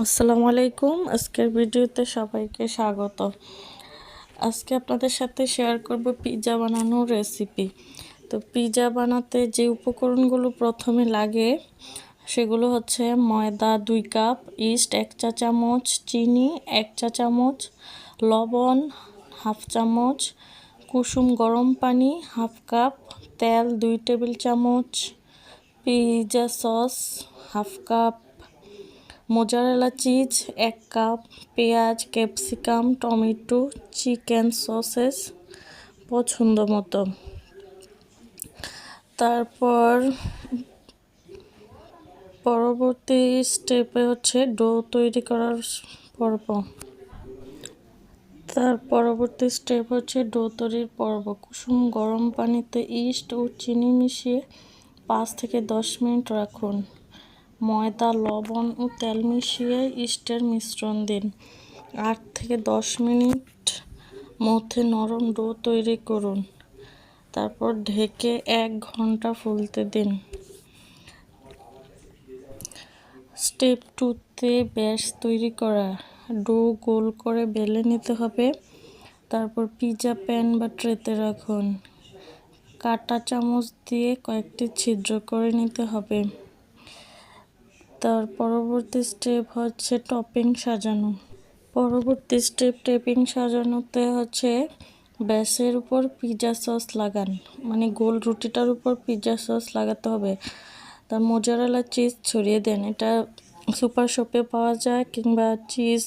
আসসালামু আলাইকুম। আজকের ভিডিওতে সবাইকে স্বাগত। আজকে আপনাদের সাথে শেয়ার করব পিৎজা বানানোর রেসিপি। তো পিৎজা বানাতে যে উপকরণগুলো প্রথমে লাগে সেগুলো হচ্ছে ময়দা 2 কাপ, ইস্ট 1 চা চামচ, চিনি 1 চা চামচ, লবণ 1/2 চামচ, কুসুম গরম পানি 1/2 কাপ, তেল 2 টেবিল চামচ, pizza sauce 1/2 cup, mozzarella cheese 1 cup, পেঁয়াজ, ক্যাপসিকাম, টমেটো, চিকেন সসেস পছন্দ মতো। তারপর পরবর্তী স্টেপে হচ্ছে ডো তৈরি করার পর্ব। পরবর্তী স্টেপ হচ্ছে ডো তৈরির পর্ব। কুসুম গরম পানিতে ইস্ট ও চিনি মিশিয়ে 5 থেকে 10 মিনিট রাখুন। ময়দা, লবণ ও তেল মিশিয়ে ইস্টের মিশ্রণ দিন। 8 থেকে 10 মিনিট মধ্যে নরম ডো তৈরি করুন। তারপর ঢেকে 1 ঘন্টা ফুলতে দিন। স্টেপ 2তে ব্যাস তৈরি করা। ডো গোল করে বেলে নিতে হবে। তারপর পিৎজা প্যান বা ট্রেতে রাখুন। কাঁটা চামচ দিয়ে কয়েকটি ছিদ্র করে নিতে হবে। তার পরবর্তী স্টেপ হচ্ছে টপিং সাজানো। পরবর্তী স্টেপ টপিং সাজানোতে হচ্ছে ব্যাসের উপর পিৎজা সস লাগান, মানে গোল রুটিটার উপর পিৎজা সস লাগাতে হবে। তার মোজারেলা চিজ ছড়িয়ে দেন। এটা সুপার শপে পাওয়া যায় কিংবা চিজ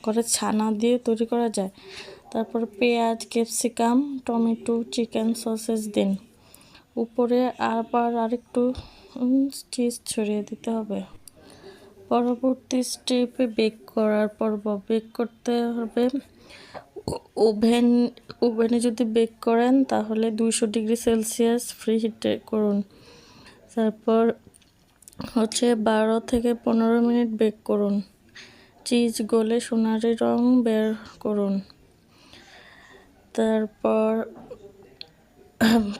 করে ছানা দিয়ে তৈরি করা যায়। তারপর পেঁয়াজ, ক্যাপসিকাম, টমেটো, চিকেন সসেস দিন। উপরে আবার আরেকটু চিজ ছড়িয়ে দিতে হবে। পরবর্তী স্টেপে বেক করার পর্ব। বেক করতে হবে ওভেনে যদি বেক করেন তাহলে 200 ডিগ্রি সেলসিয়াস ফ্রি হিটে করুন। তারপর হচ্ছে 12 থেকে 15 মিনিট বেক করুন। চিজ গলে সোনালি রং বের করুন। তারপর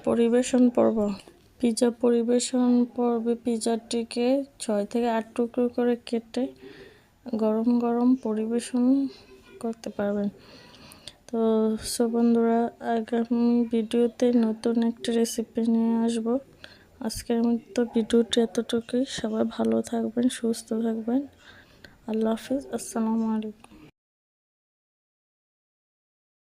পরিবেশন পর্ব। পিৎজা পরিবেশন পর্বে পিৎজাটিকে 6 থেকে 8 টুকরো করে কেটে গরম গরম পরিবেশন করতে পারবেন। তো বন্ধুরা, আগামী ভিডিওতে নতুন একটা রেসিপি নিয়ে আসবো। আজকের মতো ভিডিওটি এতটুকুই। সবাই ভালো থাকবেন, সুস্থ থাকবেন। আল্লাহ হাফিজ। আসসালামু আলাইকুম।